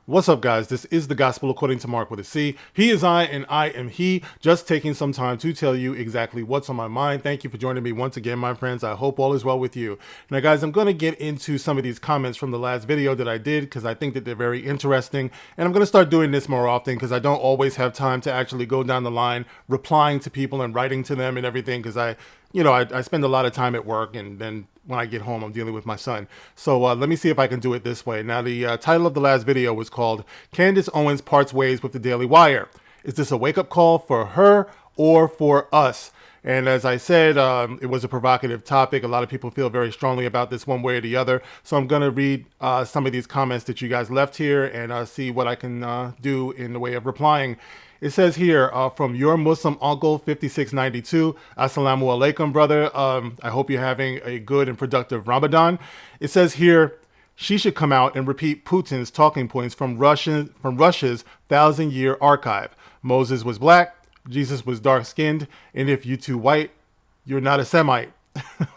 What's up, guys? This is the Gospel According to Mark with a C. He is I, and I am he. Just taking some time to tell you exactly what's on my mind. Thank you for joining me once again, my friends. I hope all is well with you. Now, guys, I'm going to get into some of these comments from the last video that I did because I think that they're very interesting. And I'm going to start doing this more often because I don't always have time to actually go down the line replying to people and writing to them and everything because I spend a lot of time at work, and then when I get home, I'm dealing with my son. So let me see if I can do it this way. Now, the title of the last video was called Candace Owens Parts Ways with the Daily Wire. Is this a wake-up call for her or for us? And as I said, it was a provocative topic. A lot of people feel very strongly about this one way or the other. So I'm going to read some of these comments that you guys left here and see what I can do in the way of replying. It says here, from your Muslim uncle, 5692, Assalamu alaikum, brother. I hope you're having a good and productive Ramadan. It says here, she should come out and repeat Putin's talking points from Russia's 1,000-year archive. Moses was black, Jesus was dark-skinned, and if you too white, you're not a Semite.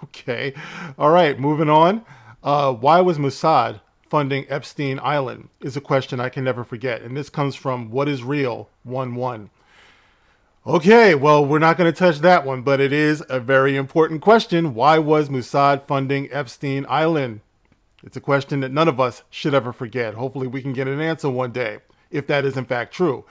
Okay. All right, moving on. Why was Mossad funding Epstein Island is a question I can never forget. And this comes from What Is Real 11. Okay, well, we're not going to touch that one, but it is a very important question. Why was Mossad funding Epstein Island? It's a question that none of us should ever forget. Hopefully we can get an answer one day, if that is in fact true.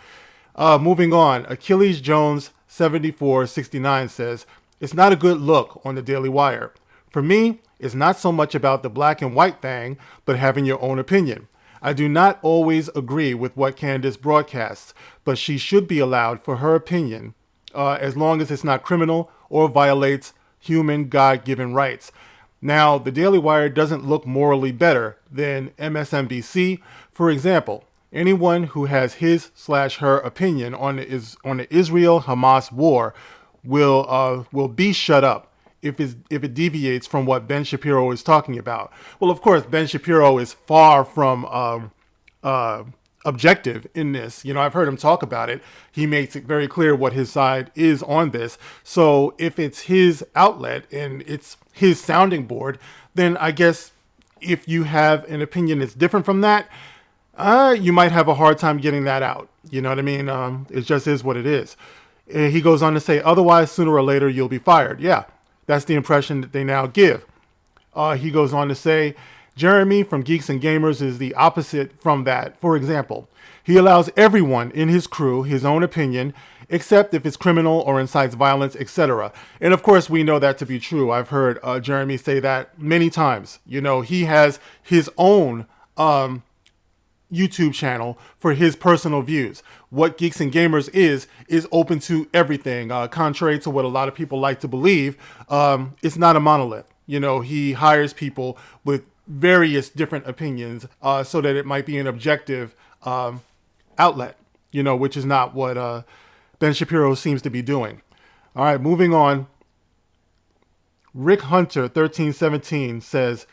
Moving on, Achilles Jones 7469 says, it's not a good look on the Daily Wire. For me, it's not so much about the black and white thing, but having your own opinion. I do not always agree with what Candace broadcasts, but she should be allowed for her opinion as long as it's not criminal or violates human God-given rights. Now, the Daily Wire doesn't look morally better than MSNBC. For example, anyone who has his/her opinion on the Israel-Hamas war will be shut up if it deviates from what Ben Shapiro is talking about. Well, of course, Ben Shapiro is far from objective in this. You know, I've heard him talk about it. He makes it very clear what his side is on this. So if it's his outlet and it's his sounding board, then I guess if you have an opinion that's different from that, you might have a hard time getting that out. You know what I mean? It just is what it is. And he goes on to say, otherwise, sooner or later, you'll be fired. Yeah. That's the impression that they now give. He goes on to say, Jeremy from Geeks and Gamers is the opposite from that. For example, he allows everyone in his crew his own opinion, except if it's criminal or incites violence, etc. And of course, we know that to be true. I've heard Jeremy say that many times. You know, he has his own YouTube channel for his personal views. What Geeks and Gamers is open to everything. Contrary to what a lot of people like to believe, it's not a monolith. You know, he hires people with various different opinions so that it might be an objective outlet, you know, which is not what Ben Shapiro seems to be doing. All right, moving on. Rick Hunter 1317 says,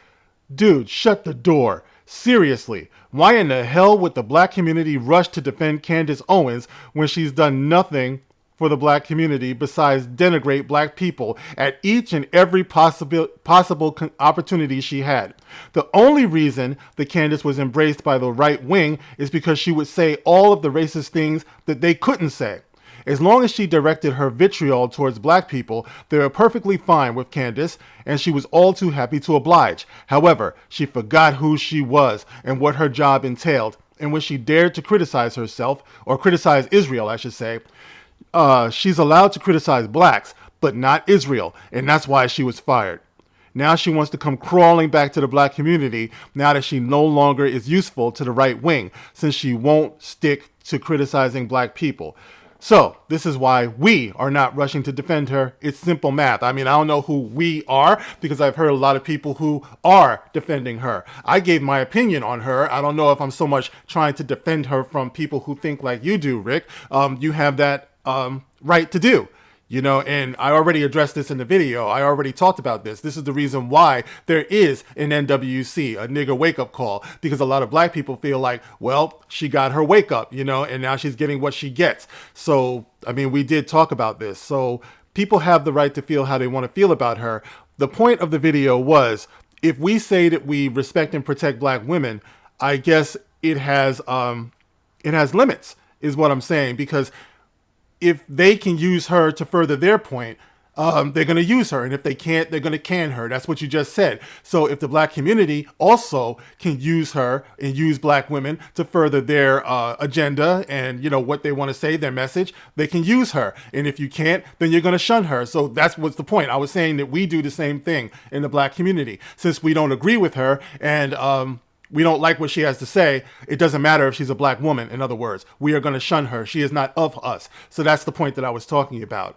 dude, shut the door. Seriously, why in the hell would the black community rush to defend Candace Owens when she's done nothing for the black community besides denigrate black people at each and every possible opportunity she had? The only reason that Candace was embraced by the right wing is because she would say all of the racist things that they couldn't say. As long as she directed her vitriol towards black people, they were perfectly fine with Candace, and she was all too happy to oblige. However, she forgot who she was and what her job entailed, and when she dared to criticize herself, or criticize Israel, I should say, she's allowed to criticize blacks, but not Israel, and that's why she was fired. Now she wants to come crawling back to the black community now that she no longer is useful to the right wing, since she won't stick to criticizing black people. So this is why we are not rushing to defend her. It's simple math. I mean, I don't know who we are because I've heard a lot of people who are defending her. I gave my opinion on her. I don't know if I'm so much trying to defend her from people who think like you do, Rick. You have that right to do. You know, and I already addressed this in the video. I already talked about this. This is the reason why there is an NWC, a nigger wake-up call, because a lot of black people feel like, well, she got her wake-up, you know, and now she's getting what she gets. So, I mean, we did talk about this. So people have the right to feel how they want to feel about her. The point of the video was, if we say that we respect and protect black women, I guess it has limits, is what I'm saying, because if they can use her to further their point, they're going to use her. And if they can't, they're going to can her. That's what you just said. So if the black community also can use her and use black women to further their agenda and, what they want to say, their message, they can use her. And if you can't, then you're going to shun her. So that's what's the point. I was saying that we do the same thing in the black community. Since we don't agree with her and we don't like what she has to say, it doesn't matter if she's a black woman. In other words, we are going to shun her. She is not of us. So that's the point that I was talking about.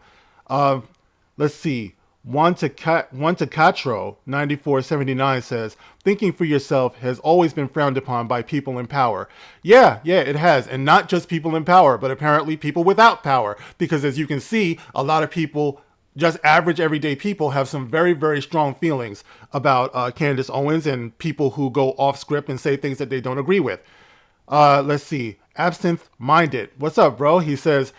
Let's see. Catro 9479 says, thinking for yourself has always been frowned upon by people in power. Yeah, it has. And not just people in power, but apparently people without power. Because as you can see, a lot of people, just average everyday people, have some very, very strong feelings about Candace Owens and people who go off script and say things that they don't agree with. Let's see. AbsinMinded. What's up, bro? He says,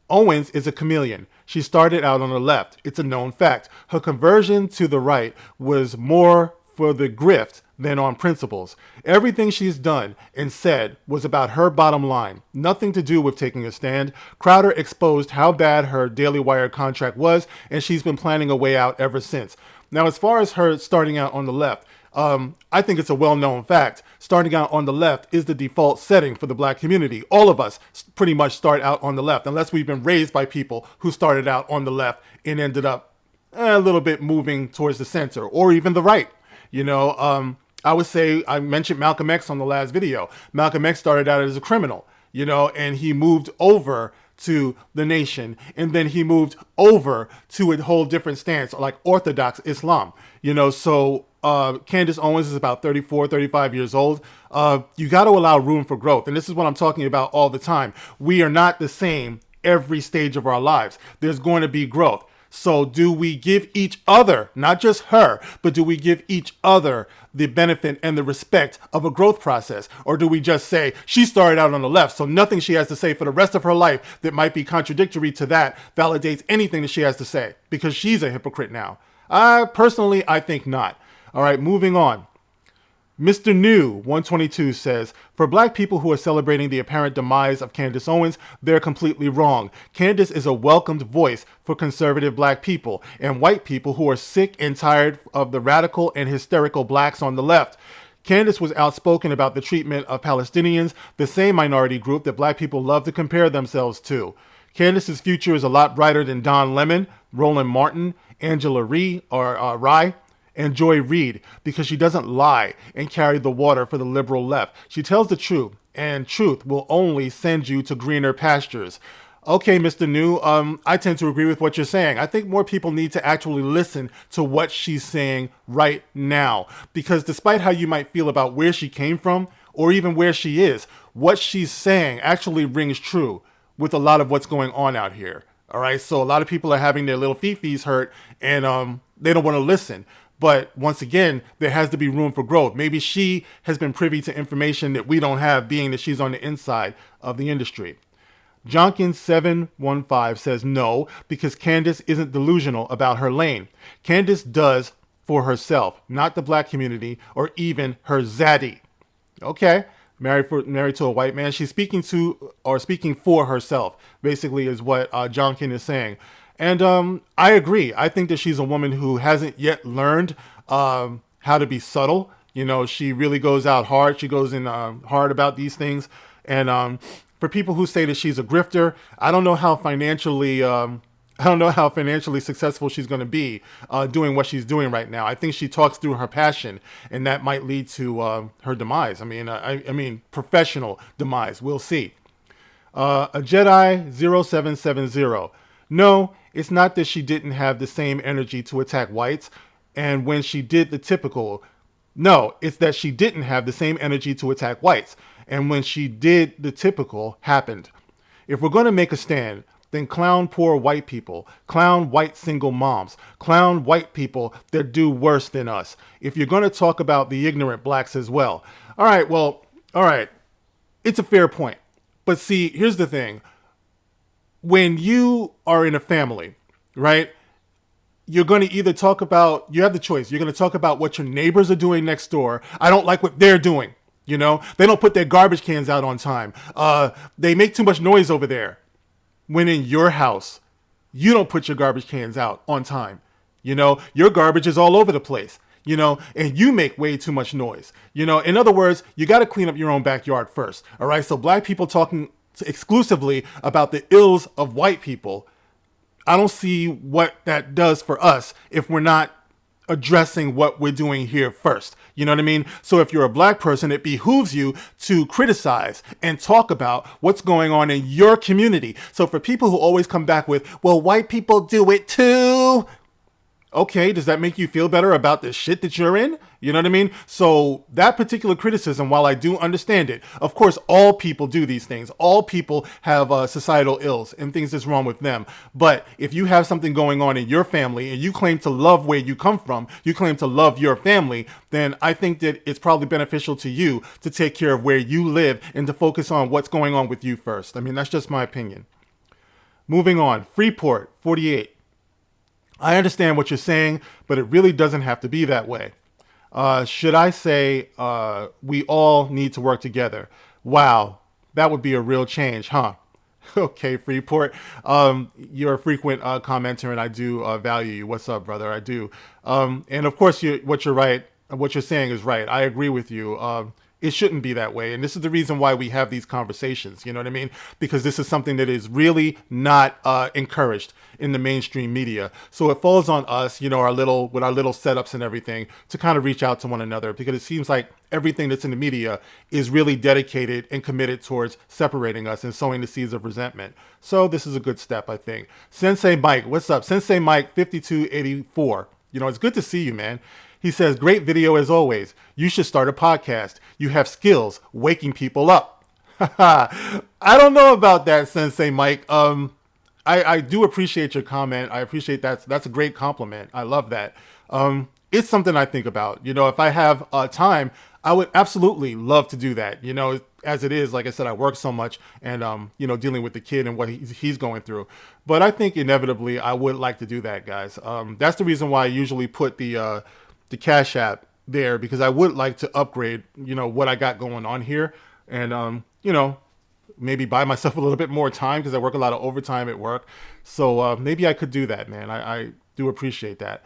Owens is a chameleon. She started out on the left. It's a known fact. Her conversion to the right was more for the grift than on principles. Everything she's done and said was about her bottom line. Nothing to do with taking a stand. Crowder exposed how bad her Daily Wire contract was, and she's been planning a way out ever since. Now, as far as her starting out on the left, I think it's a well-known fact. Starting out on the left is the default setting for the black community. All of us pretty much start out on the left, unless we've been raised by people who started out on the left and ended up a little bit moving towards the center or even the right. I would say, I mentioned Malcolm X on the last video. Malcolm X started out as a criminal, and he moved over to the nation, and then he moved over to a whole different stance, like Orthodox Islam, so Candace Owens is about 34, 35 years old. You got to allow room for growth. And this is what I'm talking about all the time. We are not the same every stage of our lives. There's going to be growth. So do we give each other, not just her, but do we give each other the benefit and the respect of a growth process? Or do we just say, she started out on the left, so nothing she has to say for the rest of her life that might be contradictory to that validates anything that she has to say, because she's a hypocrite now? Personally, I think not. All right, moving on. Mr. New 122 says, for black people who are celebrating the apparent demise of Candace Owens, they're completely wrong. Candace is a welcomed voice for conservative black people and white people who are sick and tired of the radical and hysterical blacks on the left. Candace was outspoken about the treatment of Palestinians, the same minority group that black people love to compare themselves to. Candace's future is a lot brighter than Don Lemon, Roland Martin, Angela Rye, and Joy Reid, because she doesn't lie and carry the water for the liberal left. She tells the truth, and truth will only send you to greener pastures. Okay, Mr. New, I tend to agree with what you're saying. I think more people need to actually listen to what she's saying right now, because despite how you might feel about where she came from or even where she is, what she's saying actually rings true with a lot of what's going on out here. All right, so a lot of people are having their little fifis hurt, and they don't want to listen. But once again, there has to be room for growth. Maybe she has been privy to information that we don't have, being that she's on the inside of the industry. Jonkin715 says no, because Candace isn't delusional about her lane. Candace does for herself, not the black community or even her zaddy. Okay, married to a white man. She's speaking for herself, basically, is what Jonkin is saying. And I agree. I think that she's a woman who hasn't yet learned how to be subtle. She really goes out hard. She goes in hard about these things. And for people who say that she's a grifter, I don't know how financially successful she's going to be doing what she's doing right now. I think she talks through her passion, and that might lead to her demise. I mean, professional demise. We'll see. A Jedi 0770. No, it's not that she didn't have the same energy to attack whites, and when she did the typical. No, it's that she didn't have the same energy to attack whites, and when she did the typical happened. If we're going to make a stand, then clown poor white people, clown white single moms, clown white people that do worse than us. If you're going to talk about the ignorant blacks as well. All right. It's a fair point. But see, here's the thing. When you are in a family, right, you're going to either talk about, you have the choice. You're going to talk about what your neighbors are doing next door. I don't like what they're doing. You know, they don't put their garbage cans out on time. They make too much noise over there. When in your house, you don't put your garbage cans out on time. You know, your garbage is all over the place, you know, and you make way too much noise. You know, in other words, you got to clean up your own backyard first. All right. So black people talking exclusively about the ills of white people, I don't see what that does for us if we're not addressing what we're doing here first. You know what I mean? So if you're a black person, it behooves you to criticize and talk about what's going on in your community. So for people who always come back with, well, white people do it too. Okay, does that make you feel better about the shit that you're in? You know what I mean? So that particular criticism, while I do understand it, of course, all people do these things. All people have societal ills and things that's wrong with them. But if you have something going on in your family and you claim to love where you come from, you claim to love your family, then I think that it's probably beneficial to you to take care of where you live and to focus on what's going on with you first. I mean, that's just my opinion. Moving on, Freeport, 48. I understand what you're saying, but it really doesn't have to be that way. Should I say we all need to work together? Wow, that would be a real change, huh? Okay, Freeport. You're a frequent commenter, and I do value you. What's up, brother? I do. And of course, what you're saying is right. I agree with you. It shouldn't be that way. And this is the reason why we have these conversations. You know what I mean? Because this is something that is really not encouraged in the mainstream media. So it falls on us, you know, with our little setups and everything, to kind of reach out to one another, because it seems like everything that's in the media is really dedicated and committed towards separating us and sowing the seeds of resentment. So this is a good step, I think. Sensei Mike, what's up? Sensei Mike 5284. You know, it's good to see you, man. He says, great video as always. You should start a podcast. You have skills waking people up. I don't know about that, Sensei Mike. I do appreciate your comment. I appreciate that. That's a great compliment. I love that. It's something I think about. You know, if I have time, I would absolutely love to do that. You know, as it is, like I said, I work so much and, you know, dealing with the kid and what he's going through. But I think inevitably I would like to do that, guys. That's the reason why I usually put the Cash App there, because I would like to upgrade, you know, what I got going on here and, you know, maybe buy myself a little bit more time, because I work a lot of overtime at work. So maybe I could do that, man. I do appreciate that.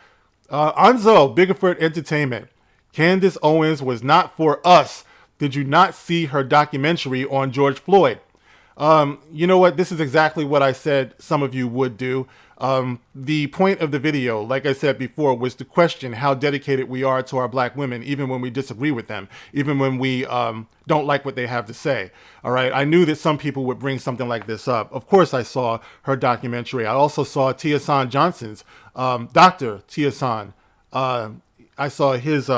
Anzo, Biggerford Entertainment. Candace Owens was not for us. Did you not see her documentary on George Floyd? You know what? This is exactly what I said some of you would do. The point of the video, like I said before, was to question how dedicated we are to our black women, even when we disagree with them, even when we don't like what they have to say. All right. I knew that some people would bring something like this up. Of course, I saw her documentary. I also saw Tiasan Johnson's, Dr. Tiasan. I saw his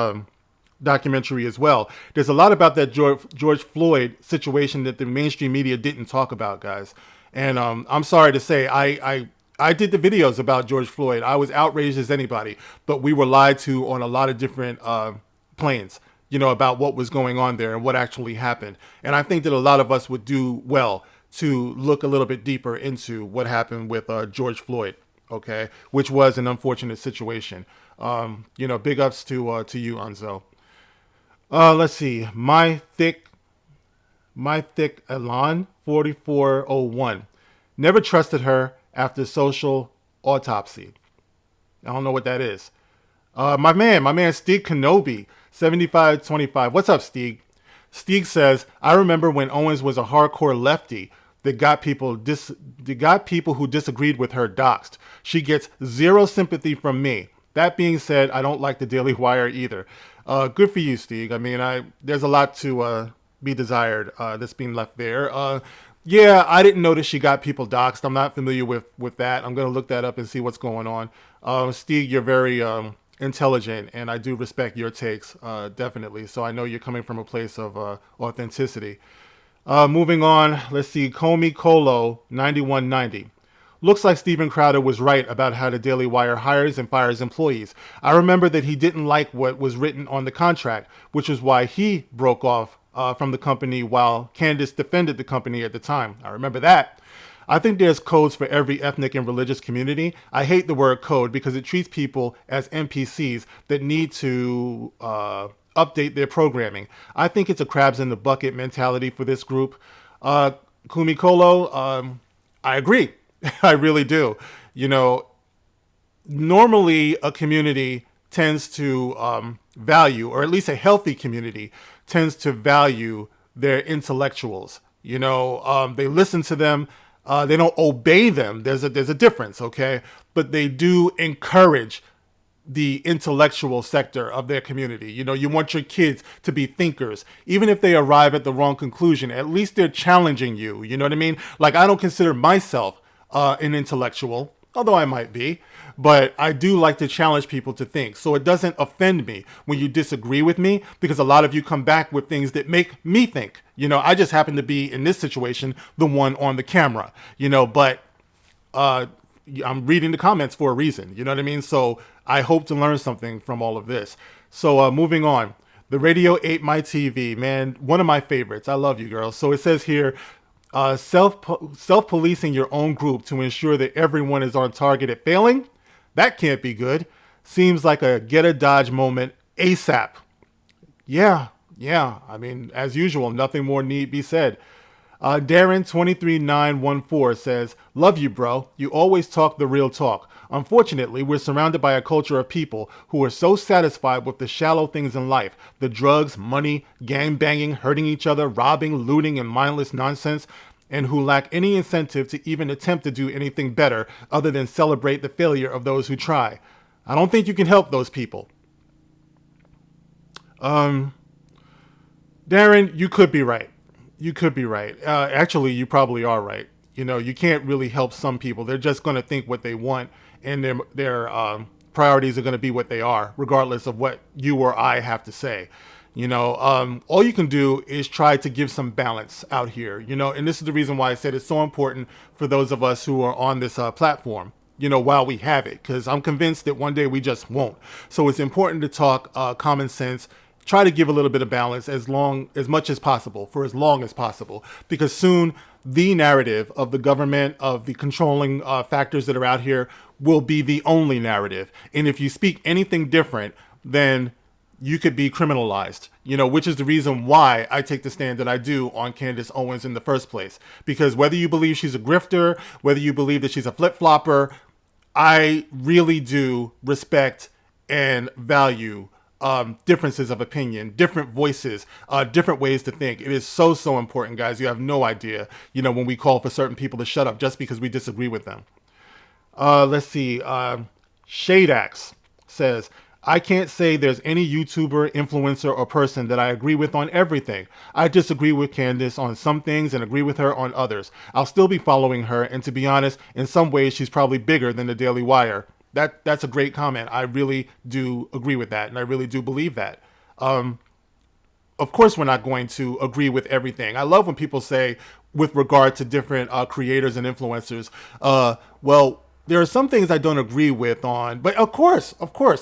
documentary as well. There's a lot about that George Floyd situation that the mainstream media didn't talk about, guys. And I'm sorry to say, I did the videos about George Floyd. I was outraged as anybody, but we were lied to on a lot of different planes, you know, about what was going on there and what actually happened. And I think that a lot of us would do well to look a little bit deeper into what happened with George Floyd, okay, which was an unfortunate situation. You know, big ups to you, Anzo. Let's see. My thick Elan 4401. Never trusted her after social autopsy. I don't know what that is. My man, Steve Kenobi, 7525. What's up, Steve? Steve says, I remember when Owens was a hardcore lefty that got people who disagreed with her doxxed. She gets zero sympathy from me. That being said, I don't like the Daily Wire either. Good for you, Steve. I mean, there's a lot to be desired that's being left there. Yeah, I didn't notice she got people doxxed. I'm not familiar with that. I'm going to look that up and see what's going on. Steve, you're very intelligent, and I do respect your takes, definitely. So I know you're coming from a place of authenticity. Moving on, let's see. Comey Colo, 9190. Looks like Steven Crowder was right about how the Daily Wire hires and fires employees. I remember that he didn't like what was written on the contract, which is why he broke off from the company while Candace defended the company at the time. I remember that. I think there's codes for every ethnic and religious community. I hate the word code because it treats people as NPCs that need to update their programming. I think it's a crabs in the bucket mentality for this group. Kumikolo, I agree. I really do. You know, normally a community tends to value, or at least a healthy community tends to value their intellectuals. You know, they listen to them. They don't obey them. There's a difference, okay? But they do encourage the intellectual sector of their community. You know, you want your kids to be thinkers. Even if they arrive at the wrong conclusion, at least they're challenging you. You know what I mean? Like, I don't consider myself an intellectual, although I might be, but I do like to challenge people to think. So it doesn't offend me when you disagree with me, because a lot of you come back with things that make me think. You know, I just happen to be, in this situation, the one on the camera, you know, but I'm reading the comments for a reason. You know what I mean? So I hope to learn something from all of this. So moving on. The radio ate my TV, man. One of my favorites. I love you, girls. So it says here, self-policing your own group to ensure that everyone is on target at failing. That can't be good. Seems like a get a dodge moment ASAP. Yeah. I mean, as usual, nothing more need be said. Darren23914 says, love you, bro. You always talk the real talk. Unfortunately, we're surrounded by a culture of people who are so satisfied with the shallow things in life. The drugs, money, gang banging, hurting each other, robbing, looting, and mindless nonsense, and who lack any incentive to even attempt to do anything better other than celebrate the failure of those who try. I don't think you can help those people. Darren, you could be right. You could be right. Actually, you probably are right. You know, you can't really help some people. They're just going to think what they want, and their priorities are going to be what they are, regardless of what you or I have to say. You know, all you can do is try to give some balance out here, you know, and this is the reason why I said it's so important for those of us who are on this platform, you know, while we have it, because I'm convinced that one day we just won't. So it's important to talk common sense. Try to give a little bit of balance as much as possible, for as long as possible, because soon the narrative of the government, of the controlling factors that are out here, will be the only narrative. And if you speak anything different, then you could be criminalized, you know, which is the reason why I take the stand that I do on Candace Owens in the first place. Because whether you believe she's a grifter, whether you believe that she's a flip-flopper, I really do respect and value differences of opinion, different voices, different ways to think. It is so important, guys. You have no idea, you know, when we call for certain people to shut up just because we disagree with them. Let's see. ShadeAx says, I can't say there's any YouTuber, influencer, or person that I agree with on everything. I disagree with Candace on some things and agree with her on others. I'll still be following her, and to be honest, in some ways she's probably bigger than the Daily Wire. That's a great comment. I really do agree with that, and I really do believe that. Of course, we're not going to agree with everything. I love when people say, with regard to different creators and influencers, well, there are some things I don't agree with on, but of course,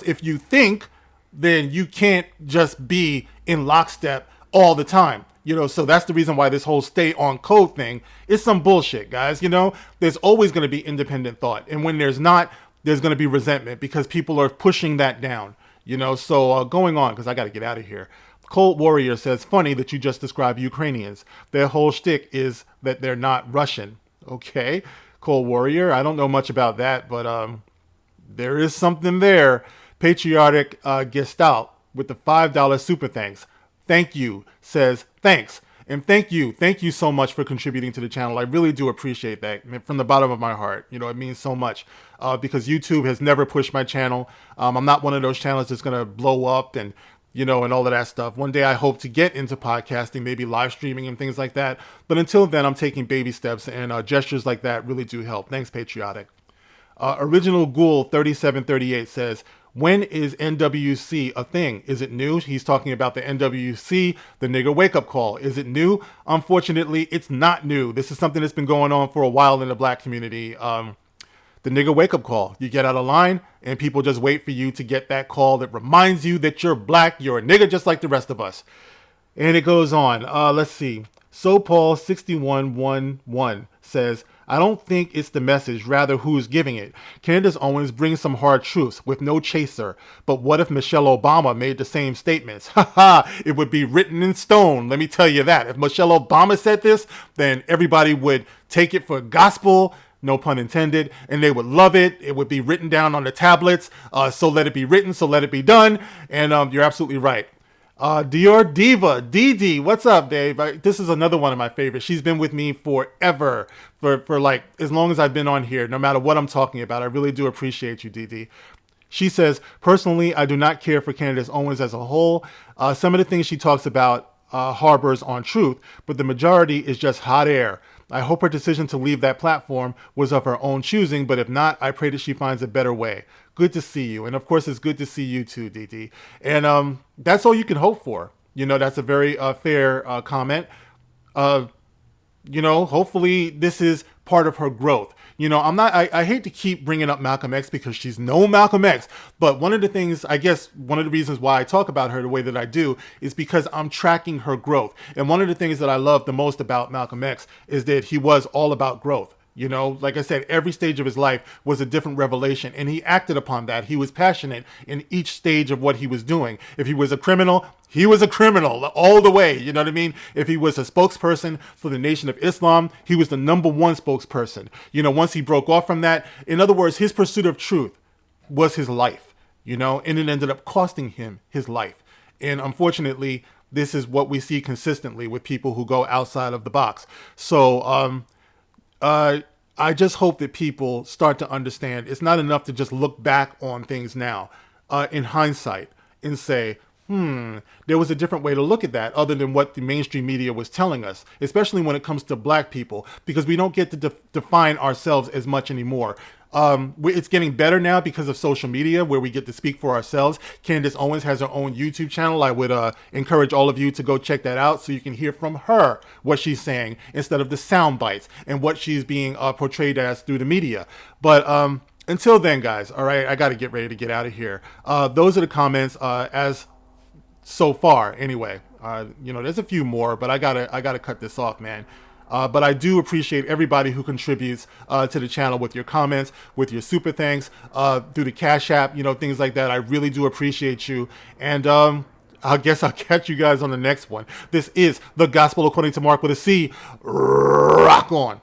if you think, then you can't just be in lockstep all the time. You know, so that's the reason why this whole stay on code thing is some bullshit, guys. You know, there's always going to be independent thought, and when there's not, there's going to be resentment because people are pushing that down, you know. So going on, because I got to get out of here. Cold Warrior says, funny that you just described Ukrainians. Their whole shtick is that they're not Russian. Okay, Cold Warrior, I don't know much about that, but there is something there. Patriotic Gestalt with the $5 super thanks. Thank you, says thanks. And thank you so much for contributing to the channel. I really do appreciate that from the bottom of my heart. You know, it means so much because YouTube has never pushed my channel. I'm not one of those channels that's going to blow up and, you know, and all of that stuff. One day I hope to get into podcasting, maybe live streaming and things like that. But until then, I'm taking baby steps, and gestures like that really do help. Thanks, Patriotic. Original Ghoul 3738 says, when is NWC a thing? Is it new? He's talking about the NWC, the nigger wake-up call. Is it new? Unfortunately, it's not new. This is something that's been going on for a while in the black community. The nigger wake-up call. You get out of line, and people just wait for you to get that call that reminds you that you're black, you're a nigger just like the rest of us. And it goes on. Let's see. SoPaul6111 says, I don't think it's the message, rather who's giving it. Candace Owens brings some hard truths with no chaser. But what if Michelle Obama made the same statements? Haha, it would be written in stone. Let me tell you that. If Michelle Obama said this, then everybody would take it for gospel, no pun intended, and they would love it. It would be written down on the tablets. So let it be written, so let it be done. And you're absolutely right. Dior Diva, Didi, what's up, Dave? This is another one of my favorites. She's been with me forever, for like as long as I've been on here, no matter what I'm talking about. I really do appreciate you, Didi. She says, personally, I do not care for Candace Owens as a whole. Some of the things she talks about harbors on truth, but the majority is just hot air. I hope her decision to leave that platform was of her own choosing, but if not, I pray that she finds a better way. Good to see you. And of course, it's good to see you too, Didi. And that's all you can hope for. You know, that's a very fair comment. You know, hopefully this is part of her growth. You know, I hate to keep bringing up Malcolm X because she's no Malcolm X, but one of the things, I guess, one of the reasons why I talk about her the way that I do is because I'm tracking her growth. And one of the things that I love the most about Malcolm X is that he was all about growth. You know, like I said, every stage of his life was a different revelation, and he acted upon that. He was passionate in each stage of what he was doing. If he was a criminal, he was a criminal all the way. You know what I mean? If he was a spokesperson for the Nation of Islam, he was the #1 spokesperson. You know, once he broke off from that, in other words, his pursuit of truth was his life, you know, and it ended up costing him his life. And unfortunately, this is what we see consistently with people who go outside of the box. So, I just hope that people start to understand it's not enough to just look back on things now in hindsight and say, there was a different way to look at that other than what the mainstream media was telling us, especially when it comes to black people, because we don't get to define ourselves as much anymore. It's getting better now because of social media where we get to speak for ourselves. Candace Owens has her own YouTube channel. I would encourage all of you to go check that out so you can hear from her what she's saying instead of the sound bites and what she's being portrayed as through the media. But until then, guys, all right, I got to get ready to get out of here. Those are the comments as so far anyway. You know, there's a few more, but I gotta cut this off, man. But I do appreciate everybody who contributes to the channel with your comments, with your super thanks, through the Cash App, you know, things like that. I really do appreciate you. And I guess I'll catch you guys on the next one. This is The Gospel According to Mark with a C. Rock on.